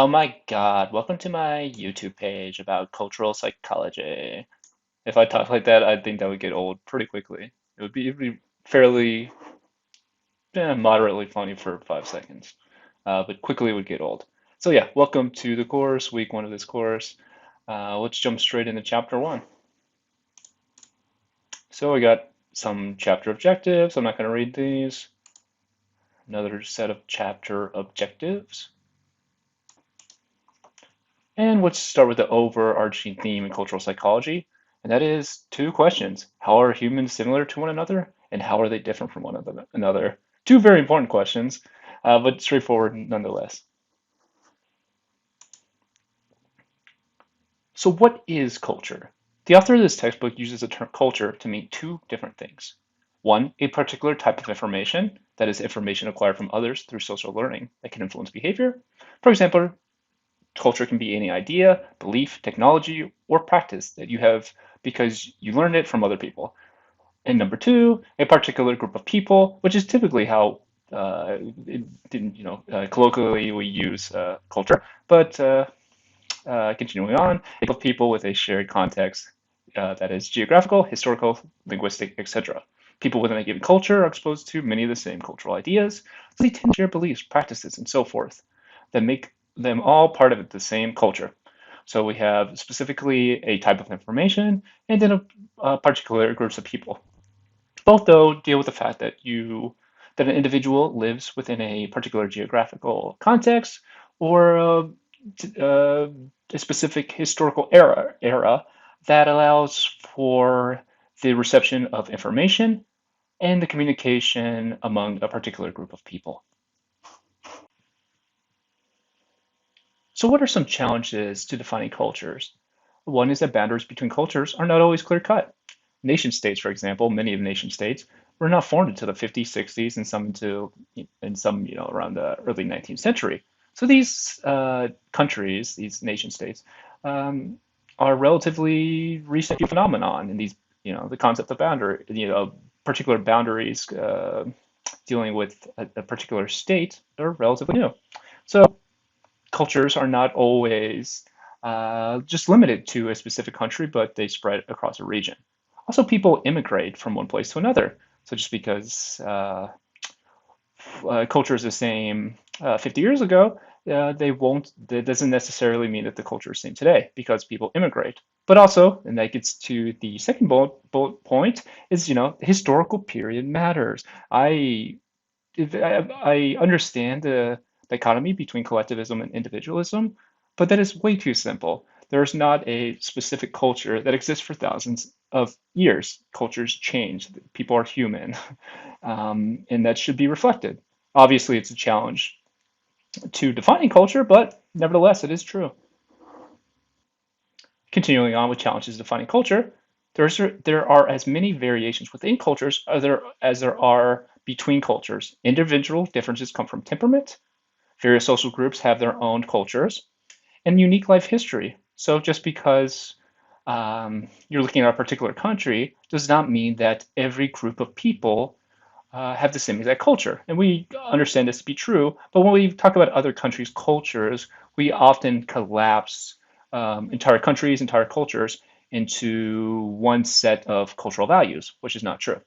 Oh my God, welcome to my YouTube page about cultural psychology. If I talk like that, I think that would get old pretty quickly. It'd be fairly moderately funny for 5 seconds, but quickly it would get old. So yeah, welcome to the course, week one of this course. Let's jump straight into chapter one. So we got some chapter objectives. I'm not going to read these. Another set of chapter objectives. And let's start with the overarching theme in cultural psychology, and that is two questions. How are humans similar to one another, and how are they different from one another? Two very important questions, but straightforward nonetheless. So what is culture? The author of this textbook uses the term culture to mean two different things. One, a particular type of information, that is information acquired from others through social learning that can influence behavior. For example, culture can be any idea, belief, technology, or practice that you have because you learned it from other people. And number two, a particular group of people, which is typically how it, colloquially we use culture. But continuing on, a group of people with a shared context that is geographical, historical, linguistic, etc. People within a given culture are exposed to many of the same cultural ideas, so they tend to share beliefs, practices, and so forth that make them all part of the same culture. So we have specifically a type of information and then a particular groups of people. Both, though, deal with the fact that an individual lives within a particular geographical context or uh, a specific historical era that allows for the reception of information and the communication among a particular group of people. So, what are some challenges to defining cultures? One is that boundaries between cultures are not always clear cut. Nation states, for example, many of the nation states were not formed until the 50s, 60s, and some around the early 19th century. So these countries, these nation states, um, are relatively recent phenomenon. And these, the concept of boundary, particular boundaries dealing with a particular state are relatively new. So cultures are not always just limited to a specific country, but they spread across a region. Also, people immigrate from one place to another. So just because culture is the same 50 years ago, they won't. That doesn't necessarily mean that the culture is the same today because people immigrate. But also, and that gets to the second bullet point, is the historical period matters. I understand the dichotomy between collectivism and individualism, but that is way too simple. There's not a specific culture that exists for thousands of years. Cultures change. People are human, and that should be reflected. Obviously, it's a challenge to defining culture, but nevertheless, it is true. Continuing on with challenges defining culture, there are as many variations within cultures as there are between cultures. Individual differences come from temperament. Various social groups have their own cultures and unique life history. So just because you're looking at a particular country does not mean that every group of people have the same exact culture. And we understand this to be true, but when we talk about other countries' cultures, we often collapse entire countries, entire cultures into one set of cultural values, which is not true.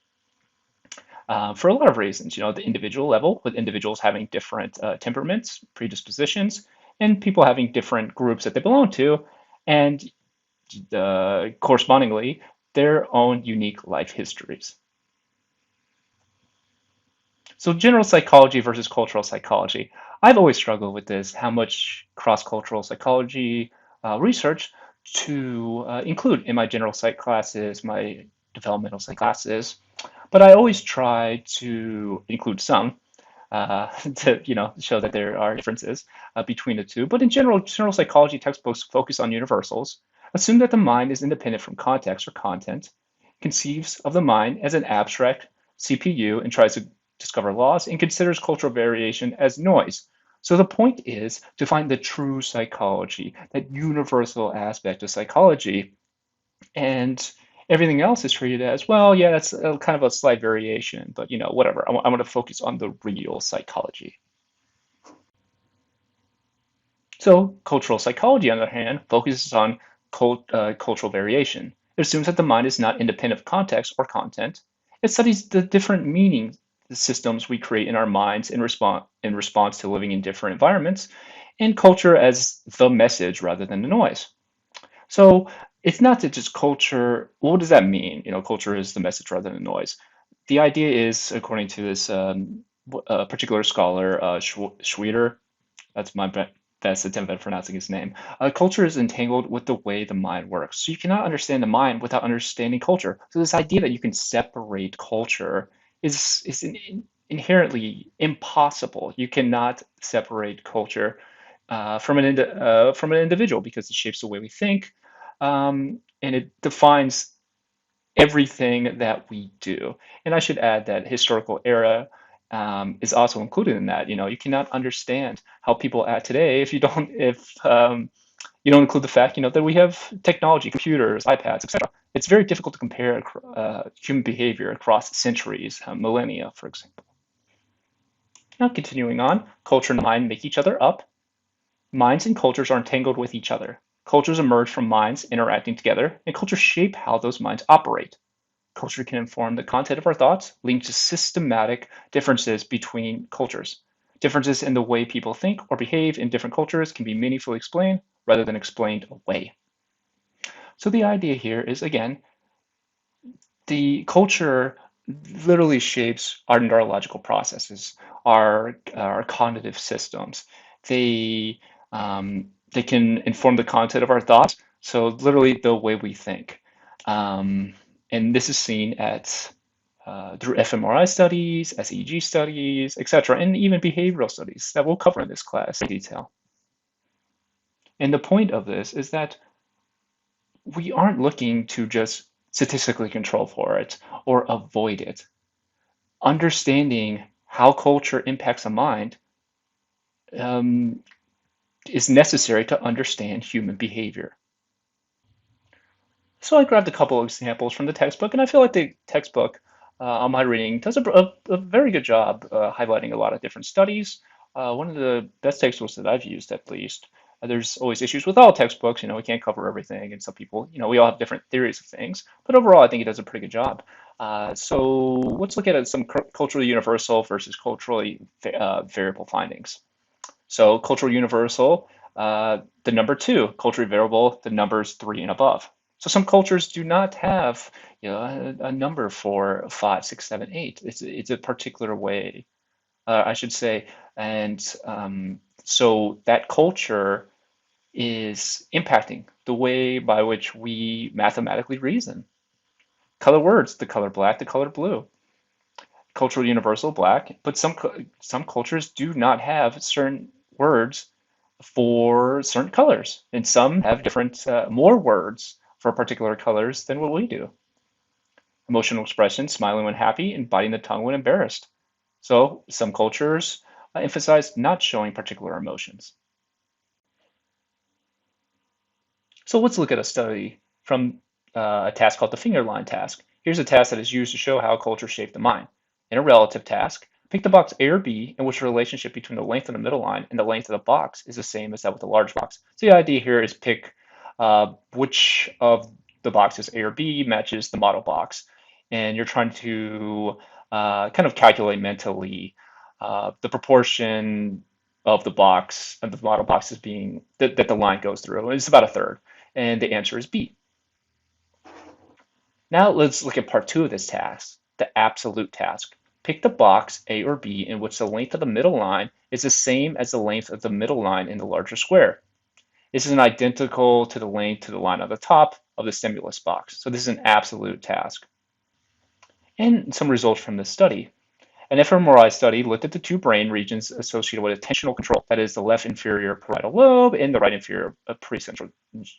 For a lot of reasons, the individual level, with individuals having different temperaments, predispositions, and people having different groups that they belong to, and correspondingly, their own unique life histories. So general psychology versus cultural psychology. I've always struggled with this, how much cross-cultural psychology research to include in my general psych classes, my developmental psych classes, but I always try to include some to show that there are differences between the two. But in general, general psychology textbooks focus on universals, assume that the mind is independent from context or content, conceives of the mind as an abstract CPU and tries to discover laws, and considers cultural variation as noise. So the point is to find the true psychology, that universal aspect of psychology, and everything else is treated as, well, yeah, that's kind of a slight variation, but whatever. I want to focus on the real psychology. So cultural psychology, on the other hand, focuses on cultural variation. It assumes that the mind is not independent of context or content. It studies the different meaning systems we create in our minds in response to living in different environments, and culture as the message rather than the noise. So it's not that just culture. What does that mean? Culture is the message rather than noise. The idea is, according to this particular scholar, Schwieder, that's my best attempt at pronouncing his name. Culture is entangled with the way the mind works. So you cannot understand the mind without understanding culture. So this idea that you can separate culture is inherently impossible. You cannot separate culture from an individual because it shapes the way we think, and it defines everything that we do. And I should add that historical era is also included in that. You cannot understand how people act today if you don't include the fact, that we have technology, computers, iPads, etc. It's very difficult to compare human behavior across centuries, millennia, for example. Now, continuing on, culture and mind make each other up. Minds and cultures are entangled with each other. Cultures emerge from minds interacting together, and cultures shape how those minds operate. Culture can inform the content of our thoughts, leading to systematic differences between cultures. Differences in the way people think or behave in different cultures can be meaningfully explained rather than explained away. So the idea here is, again, the culture literally shapes our neurological processes, our cognitive systems. They can inform the content of our thoughts, so literally the way we think. And this is seen through fMRI studies, SEEG studies, etc., and even behavioral studies that we'll cover in this class in detail. And the point of this is that we aren't looking to just statistically control for it or avoid it. Understanding how culture impacts the mind um, is necessary to understand human behavior. So I grabbed a couple of examples from the textbook, and I feel like the textbook on my reading does a very good job highlighting a lot of different studies. One of the best textbooks that I've used, at least. There's always issues with all textbooks. We can't cover everything, and some people, we all have different theories of things. But overall, I think it does a pretty good job. So let's look at some culturally universal versus culturally variable findings. So cultural universal, the number 2, culturally variable, the numbers 3 and above. So some cultures do not have, a number for 5, 6, 7, 8. It's a particular way, I should say, and so that culture is impacting the way by which we mathematically reason. Color words, the color black, the color blue. Cultural universal, black, but some cultures do not have certain words for certain colors, and some have different more words for particular colors than what we do. Emotional expression, smiling when happy and biting the tongue when embarrassed. So some cultures emphasize not showing particular emotions. So let's look at a study from a task called the Fingerline Task. Here's a task that is used to show how culture shaped the mind. In a relative task, pick the box A or B in which the relationship between the length of the middle line and the length of the box is the same as that with the large box. So the idea here is pick which of the boxes A or B matches the model box. And you're trying to kind of calculate mentally the proportion of the model boxes being that the line goes through. It's about a third, and the answer is B. Now let's look at part 2 of this task, the absolute task. Pick the box A or B in which the length of the middle line is the same as the length of the middle line in the larger square. This is identical to the length to the line on the top of the stimulus box. So this is an absolute task. And some results from this study. An fMRI study looked at the 2 brain regions associated with attentional control, that is the left inferior parietal lobe and the right inferior precentral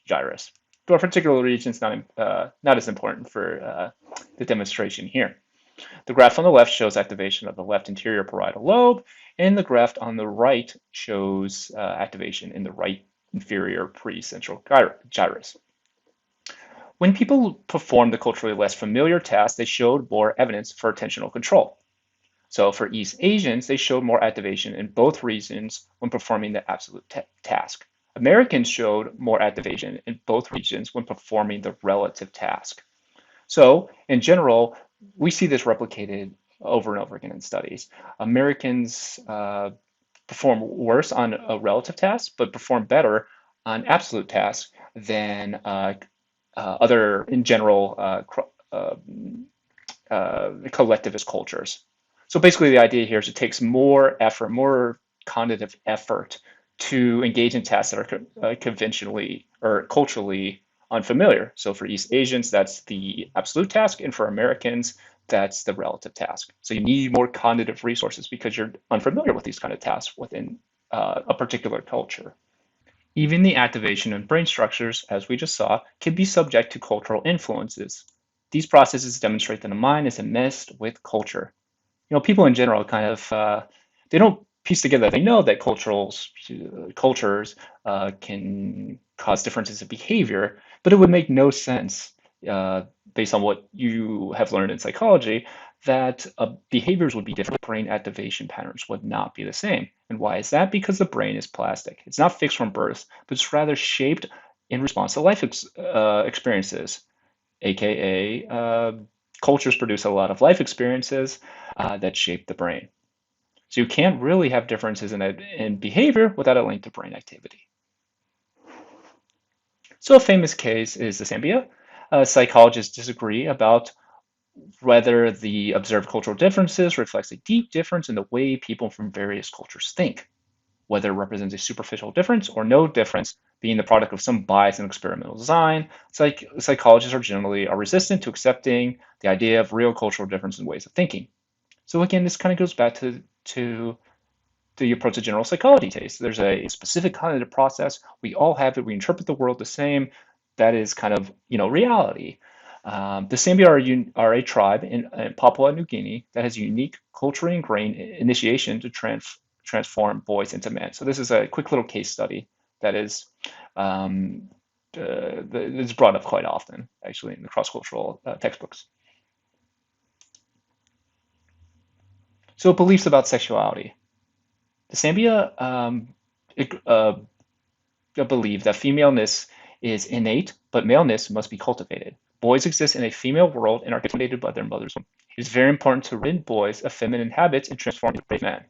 gyrus. But particular region is not as important for the demonstration here. The graph on the left shows activation of the left anterior parietal lobe, and the graph on the right shows activation in the right inferior precentral gyrus. When people performed the culturally less familiar task, they showed more evidence for attentional control. So for East Asians, they showed more activation in both regions when performing the absolute task. Americans showed more activation in both regions when performing the relative task. So, in general, we see this replicated over and over again in studies. Americans perform worse on a relative task, but perform better on absolute tasks than other, in general, collectivist cultures. So basically, the idea here is it takes more effort, more cognitive effort to engage in tasks that are conventionally or culturally unfamiliar. So for East Asians, that's the absolute task, and for Americans, that's the relative task. So you need more cognitive resources because you're unfamiliar with these kind of tasks within a particular culture. Even the activation of brain structures, as we just saw, can be subject to cultural influences. These processes demonstrate that the mind is enmeshed with culture. People in general kind of they don't piece together. They know that cultures can cause differences in behavior, but it would make no sense uh, based on what you have learned in psychology that behaviors would be different. Brain activation patterns would not be the same. And why is that? Because the brain is plastic. It's not fixed from birth, but it's rather shaped in response to life experiences, aka cultures produce a lot of life experiences that shape the brain. So you can't really have differences in behavior without a link to brain activity. So a famous case is the Zambia. Psychologists disagree about whether the observed cultural differences reflects a deep difference in the way people from various cultures think, whether it represents a superficial difference or no difference being the product of some bias in experimental design. Psychologists are resistant to accepting the idea of real cultural difference in ways of thinking. So again, this kind of goes back to the approach to general psychology taste. There's a specific cognitive process. We all have it. We interpret the world the same. That is kind of reality. The Sambia are a tribe in Papua New Guinea that has a unique culturally ingrained initiation to transform boys into men. So this is a quick little case study that um, is brought up quite often, actually, in the cross-cultural textbooks. So beliefs about sexuality. The Sambia believe that femaleness is innate, but maleness must be cultivated. Boys exist in a female world and are cultivated by their mothers. It is very important to rid boys of feminine habits and transform into brave men.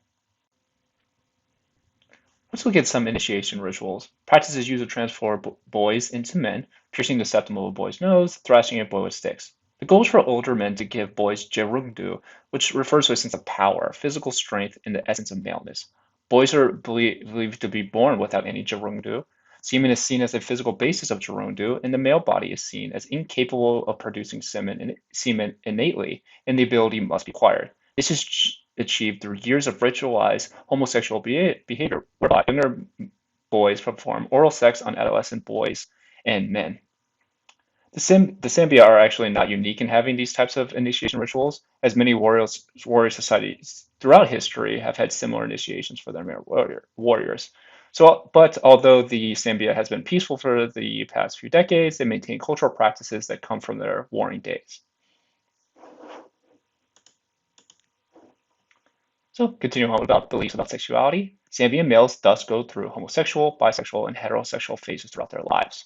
Let's look at some initiation rituals. Practices used to transform boys into men, piercing the septum of a boy's nose, thrashing a boy with sticks. The goal is for older men to give boys jerungdu, which refers to a sense of power, physical strength, and the essence of maleness. Boys are believed to be born without any jerungdu. Semen is seen as a physical basis of jerungdu, and the male body is seen as incapable of producing semen innately, and the ability must be acquired. This is achieved through years of ritualized homosexual behavior, whereby younger boys perform oral sex on adolescent boys and men. The Sambia are actually not unique in having these types of initiation rituals, as many warrior societies throughout history have had similar initiations for their male warriors. So, but although the Sambia has been peaceful for the past few decades, they maintain cultural practices that come from their warring days. So, continuing on about beliefs about sexuality, Zambian males thus go through homosexual, bisexual, and heterosexual phases throughout their lives.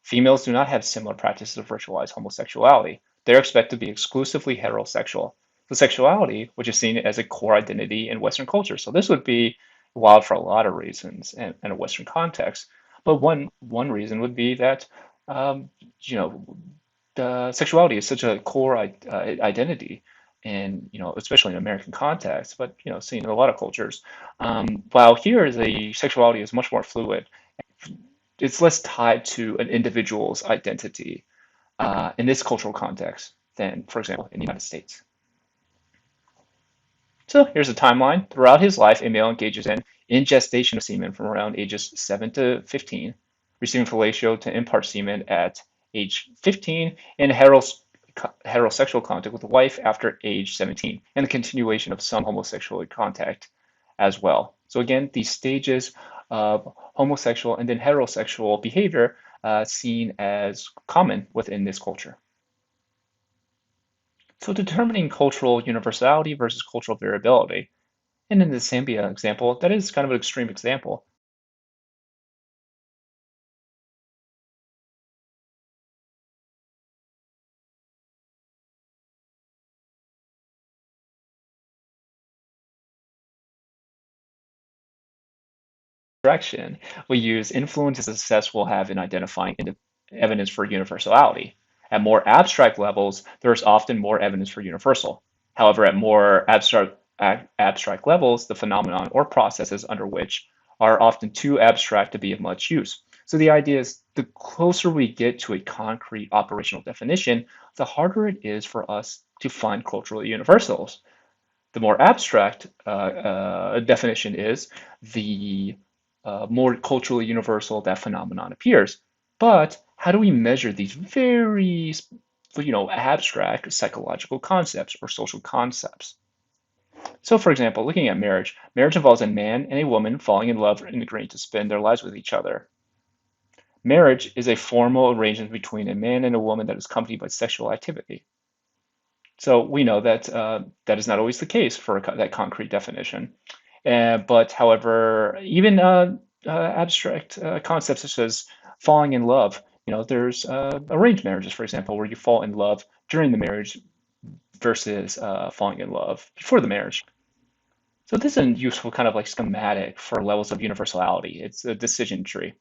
Females do not have similar practices of ritualized homosexuality. They're expected to be exclusively heterosexual. So sexuality, which is seen as a core identity in Western culture. So this would be wild for a lot of reasons in a Western context. But one reason would be that um, you know sexuality is such a core identity, and especially in American context, but seen in a lot of cultures. While here the sexuality is much more fluid, it's less tied to an individual's identity in this cultural context than, for example, in the United States. So here's a timeline. Throughout his life, a male engages in ingestation of semen from around ages 7 to 15, receiving fellatio to impart semen at age 15, and heterosexual contact with a wife after age 17, and the continuation of some homosexual contact as well. So again, these stages of homosexual and then heterosexual behavior seen as common within this culture. So determining cultural universality versus cultural variability. And in the Zambia example, that is kind of an extreme example. direction, we use influence as a success will have in identifying evidence for universality. At more abstract levels, there is often more evidence for universal. However, at more abstract levels, the phenomenon or processes under which are often too abstract to be of much use. So the idea is the closer we get to a concrete operational definition, the harder it is for us to find cultural universals. The more abstract definition is, the more culturally universal that phenomenon appears. But how do we measure these very, abstract psychological concepts or social concepts? So, for example, looking at marriage, marriage involves a man and a woman falling in love and agreeing to spend their lives with each other. Marriage is a formal arrangement between a man and a woman that is accompanied by sexual activity. So we know that that is not always the case for that concrete definition. But however, even abstract concepts such as falling in love, there's arranged marriages, for example, where you fall in love during the marriage versus falling in love before the marriage. So this is a useful kind of like schematic for levels of universality. It's a decision tree,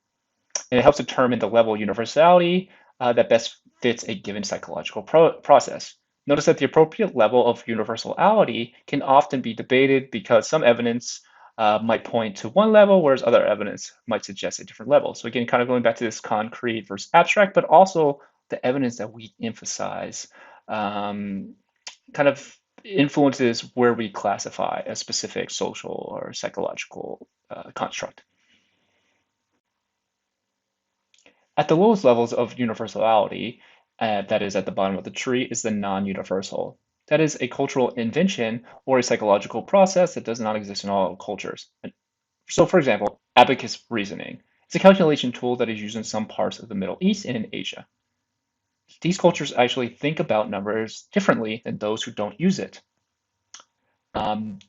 and it helps determine the level of universality that best fits a given psychological process. Notice that the appropriate level of universality can often be debated because some evidence might point to one level, whereas other evidence might suggest a different level. So again, kind of going back to this concrete versus abstract, but also the evidence that we emphasize kind of influences where we classify a specific social or psychological construct. At the lowest levels of universality, that is at the bottom of the tree, is the non-universal. That is a cultural invention or a psychological process that does not exist in all cultures. So, for example, abacus reasoning. It's a calculation tool that is used in some parts of the Middle East and in Asia. These cultures actually think about numbers differently than those who don't use it.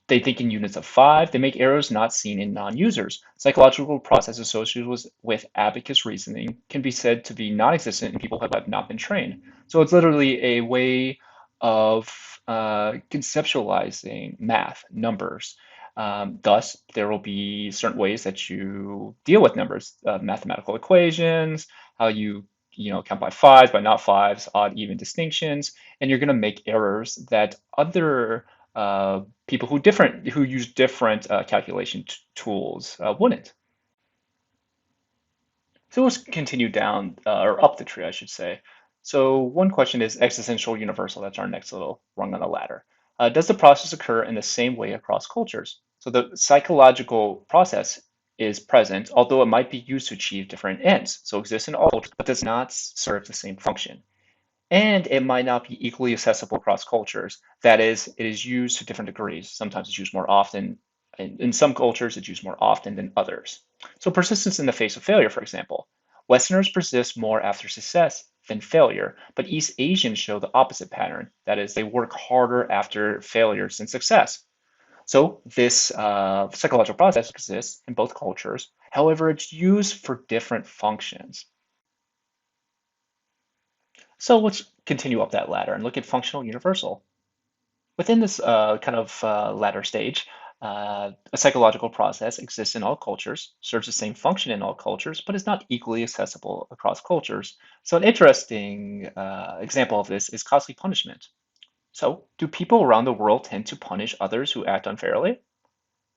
They think in units of five. They make errors not seen in non-users. Psychological processes associated with abacus reasoning can be said to be non-existent in people who have not been trained. So it's literally a way of conceptualizing math, numbers. Thus, there will be certain ways that you deal with numbers, mathematical equations, how you count by fives, by not fives, odd, even distinctions, and you're going to make errors that other people who use different calculation tools wouldn't. So let's continue down or up the tree, I should say. So one question is existential universal. That's our next little rung on the ladder. Does the process occur in the same way across cultures? So the psychological process is present, although it might be used to achieve different ends. So it exists in all cultures, but does not serve the same function. And it might not be equally accessible across cultures. That is, it is used to different degrees. Sometimes it's used more often. In some cultures, it's used more often than others. So persistence in the face of failure, for example. Westerners persist more after success than failure, but East Asians show the opposite pattern. That is, they work harder after failures than success. So this psychological process exists in both cultures. However, it's used for different functions. So let's continue up that ladder and look at functional universal. Within this kind of ladder stage, a psychological process exists in all cultures, serves the same function in all cultures, but is not equally accessible across cultures. So an interesting example of this is costly punishment. So do people around the world tend to punish others who act unfairly,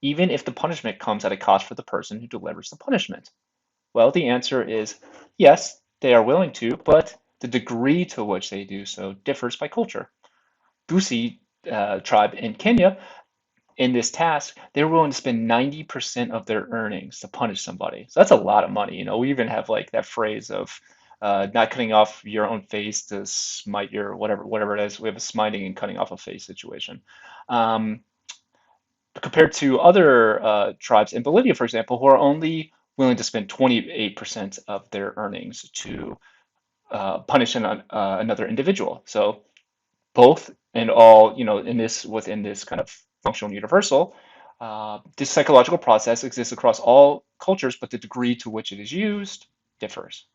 even if the punishment comes at a cost for the person who delivers the punishment? Well, the answer is yes, they are willing to, but the degree to which they do so differs by culture. Busi tribe in Kenya, in this task, they're willing to spend 90% of their earnings to punish somebody. So that's a lot of money. We even have like that phrase of not cutting off your own face to smite your whatever it is. We have a smiting and cutting off a face situation. Um, Compared to other tribes in Bolivia, for example, who are only willing to spend 28% of their earnings to punish another individual. So both and all, within this kind of functional universal, this psychological process exists across all cultures, but the degree to which it is used differs.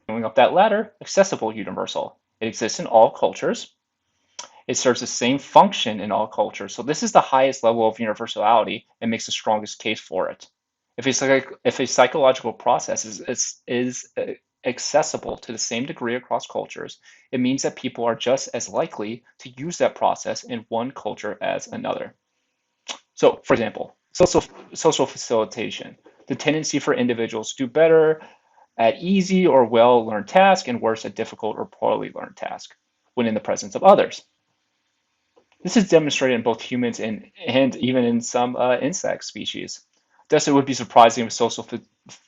Going up that ladder, accessible universal. It exists in all cultures. It serves the same function in all cultures. So this is the highest level of universality and makes the strongest case for it. If a psychological process is accessible to the same degree across cultures, it means that people are just as likely to use that process in one culture as another. So, for example, social facilitation, the tendency for individuals to do better at easy or well-learned tasks and worse at difficult or poorly learned tasks when in the presence of others. This is demonstrated in both humans and even in some insect species. Thus, it would be surprising if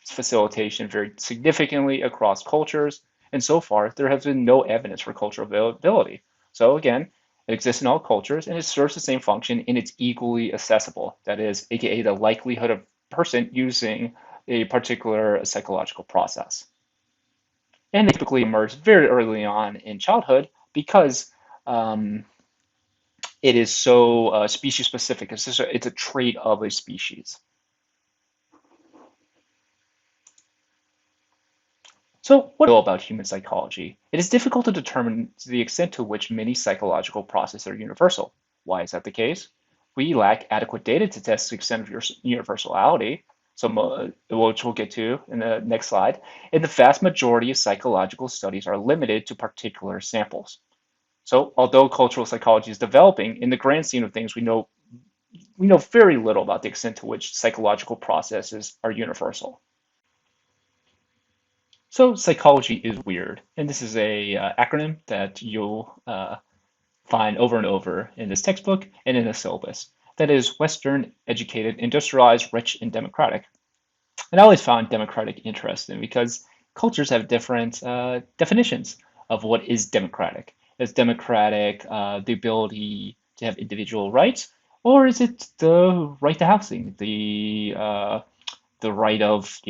facilitation varied significantly across cultures, and so far, there has been no evidence for cultural availability. So again, it exists in all cultures, and it serves the same function, and it's equally accessible. That is, aka the likelihood of a person using a particular psychological process. And they typically emerge very early on in childhood because um, it is so species specific. It's a trait of a species. So, what do we know about human psychology? It is difficult to determine the extent to which many psychological processes are universal. Why is that the case? We lack adequate data to test the extent of universality, which we'll get to in the next slide. And the vast majority of psychological studies are limited to particular samples. So, although cultural psychology is developing, in the grand scheme of things, we know very little about the extent to which psychological processes are universal. So psychology is weird, and this is a acronym that you'll find over and over in this textbook and in the syllabus. That is Western, educated, industrialized, rich, and democratic. And I always found democratic interesting because cultures have different definitions of what is democratic. Is democratic the ability to have individual rights, or is it the right to housing, the right of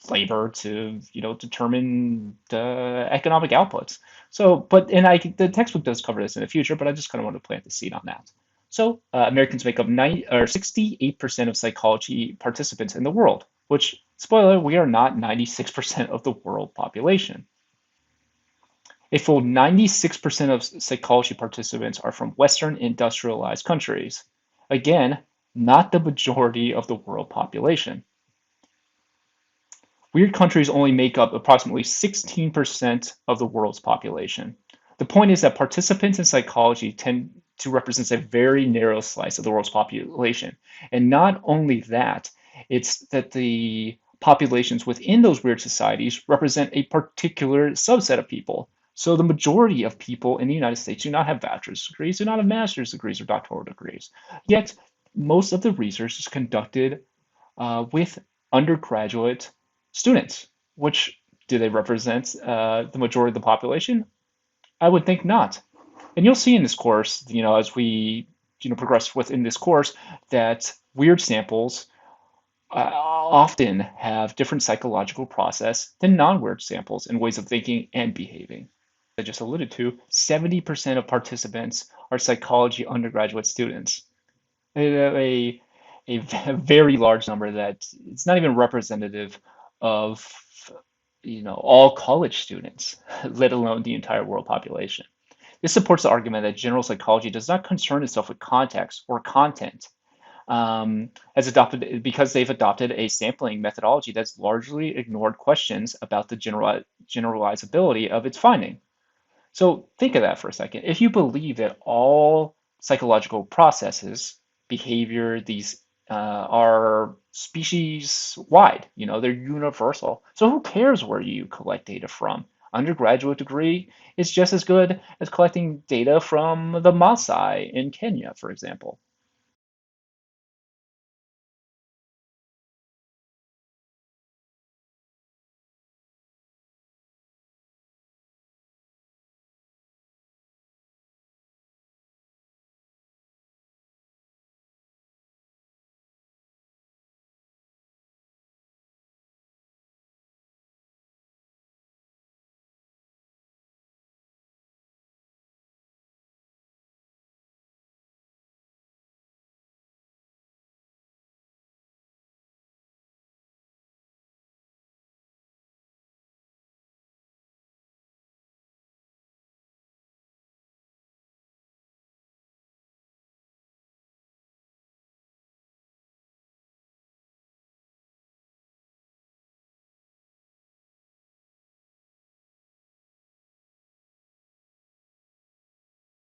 labor to determine the economic outputs. So, but and I the textbook does cover this in the future, but I just kind of want to plant the seed on that. So, Americans make up 68% of psychology participants in the world, which, spoiler, we are not 96% of the world population. A full 96% of psychology participants are from Western industrialized countries. Again, not the majority of the world population. Weird countries only make up approximately 16% of the world's population. The point is that participants in psychology tend to represent a very narrow slice of the world's population. And not only that, it's that the populations within those weird societies represent a particular subset of people. So the majority of people in the United States do not have bachelor's degrees, do not have master's degrees or doctoral degrees. Yet most of the research is conducted with undergraduate students, which do they represent the majority of the population? I would think not. And you'll see in this course, as we progress within this course, that weird samples often have different psychological process than non-weird samples and ways of thinking and behaving. I just alluded to, 70% of participants are psychology undergraduate students. A, a very large number that it's not even representative of all college students, let alone the entire world population. This supports the argument that general psychology does not concern itself with context or content, has adopted because they've adopted a sampling methodology that's largely ignored questions about the generalizability of its finding. So think of that for a second. If you believe that all psychological processes, behavior, these are species wide, they're universal. So who cares where you collect data from? Undergraduate degree is just as good as collecting data from the Maasai in Kenya, for example.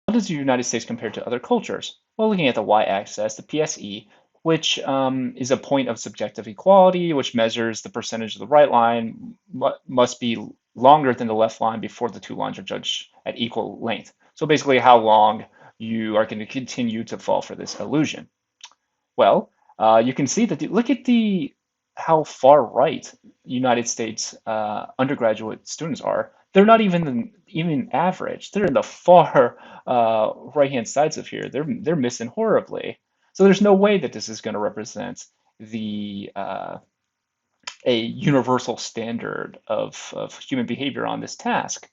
How does the United States compare to other cultures? Well, looking at the y-axis, the PSE, which is a point of subjective equality, which measures the percentage of the right line must be longer than the left line before the two lines are judged at equal length. So basically how long you are going to continue to fall for this illusion. Well, you can see that look at the how far right United States undergraduate students are. They're not even average. They're in the far right-hand sides of here. They're missing horribly. So there's no way that this is going to represent the a universal standard of human behavior on this task.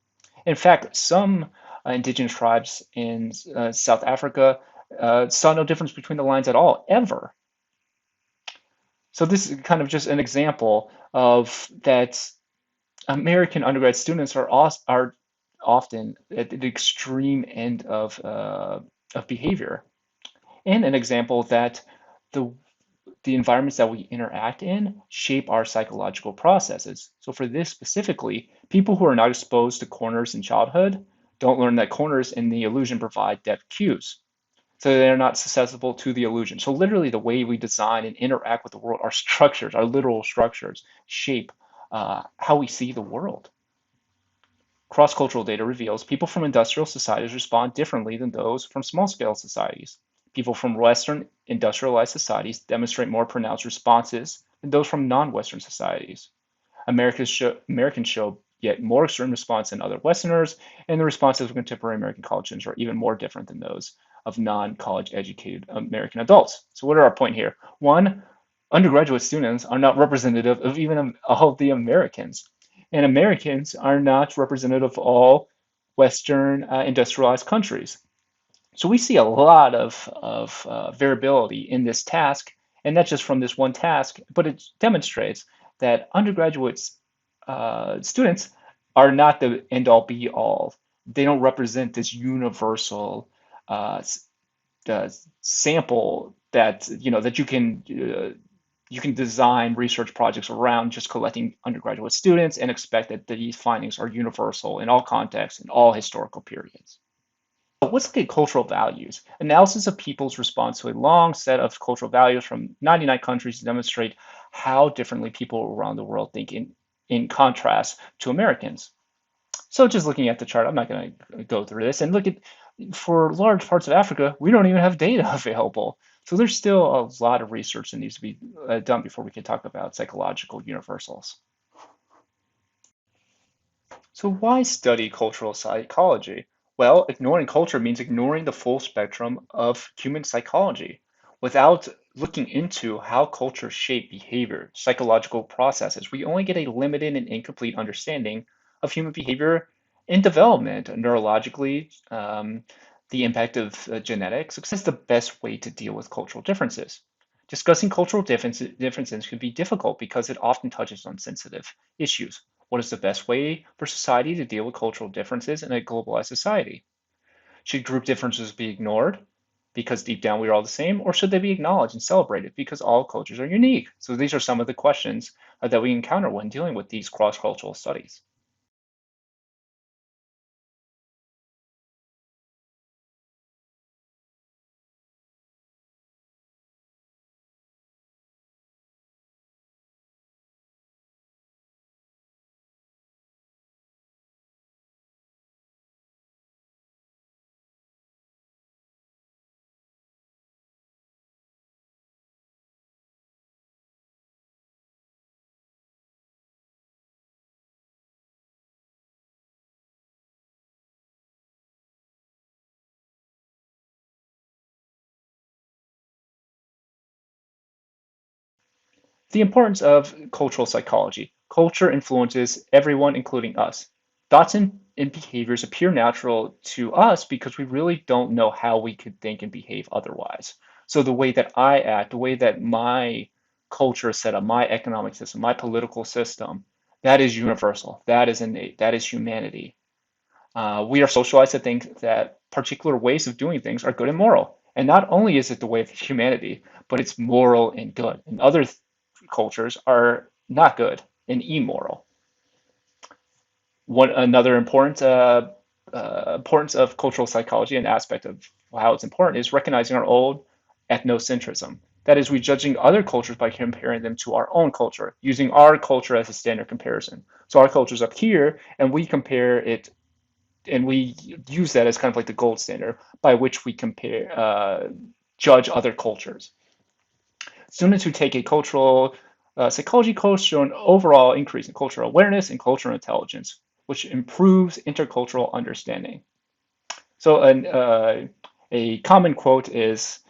In fact, some indigenous tribes in South Africa saw no difference between the lines at all, ever. So this is kind of just an example of that American undergrad students are often at the extreme end of behavior, and an example that the the environments that we interact in shape our psychological processes. So for this specifically, people who are not exposed to corners in childhood don't learn that corners in the illusion provide depth cues. So they're not susceptible to the illusion. So literally the way we design and interact with the world, our structures, our literal structures shape how we see the world. Cross-cultural data reveals people from industrial societies respond differently than those from small-scale societies. People from Western industrialized societies demonstrate more pronounced responses than those from non-Western societies. Americans show yet more extreme response than other Westerners, and the responses of contemporary American college students are even more different than those of non-college educated American adults. So what are our point here? One, undergraduate students are not representative of even all the Americans, and Americans are not representative of all Western industrialized countries. So we see a lot of variability in this task, and not just from this one task, but it demonstrates that undergraduate students are not the end all be all. They don't represent this universal uh, sample that that you can design research projects around just collecting undergraduate students and expect that these findings are universal in all contexts in all historical periods. Let's look at cultural values. Analysis of people's response to a long set of cultural values from 99 countries to demonstrate how differently people around the world think in contrast to Americans. So just looking at the chart, I'm not going to go through this and look at for large parts of Africa, we don't even have data available. So there's still a lot of research that needs to be done before we can talk about psychological universals. So why study cultural psychology? Well, ignoring culture means ignoring the full spectrum of human psychology. Without looking into how culture shape behavior, psychological processes, we only get a limited and incomplete understanding of human behavior in development, neurologically, the impact of genetics. Success is the best way to deal with cultural differences. Discussing cultural differences can be difficult because it often touches on sensitive issues. What is the best way for society to deal with cultural differences in a globalized society? Should group differences be ignored because deep down we are all the same, or should they be acknowledged and celebrated because all cultures are unique? So these are some of the questions that we encounter when dealing with these cross-cultural studies. The importance of cultural psychology. Culture influences everyone, including us. Thoughts and behaviors appear natural to us because we really don't know how we could think and behave otherwise. So the way that I act, the way that my culture is set up, my economic system, my political system, that is universal. That is innate. That is humanity. We are socialized to think that particular ways of doing things are good and moral. And not only is it the way of humanity, but it's moral and good. And other cultures are not good and immoral. One another important importance of cultural psychology, an aspect of how it's important, is recognizing our old ethnocentrism. That is, we judging other cultures by comparing them to our own culture, using our culture as a standard comparison. So our culture's up here, and we compare it, and we use that as kind of like the gold standard by which we compare, judge other cultures. Students who take a cultural psychology course show an overall increase in cultural awareness and cultural intelligence, which improves intercultural understanding. So a common quote is,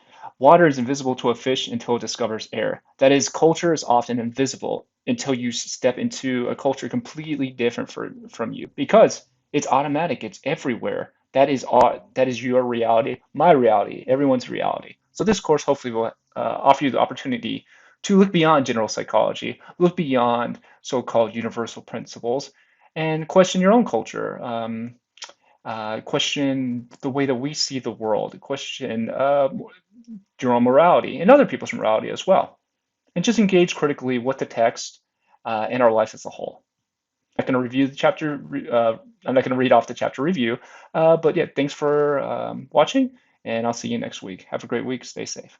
water is invisible to a fish until it discovers air. That is, culture is often invisible until you step into a culture completely different from you, because it's automatic, it's everywhere. That is your reality, my reality, everyone's reality. So this course hopefully will offer you the opportunity to look beyond general psychology, look beyond so-called universal principles, and question your own culture. Question the way that we see the world, question your own morality and other people's morality as well, and just engage critically with the text and our life as a whole. I'm not going to review the chapter. I'm not going to read off the chapter review, but yeah, thanks for watching, and I'll see you next week. Have a great week. Stay safe.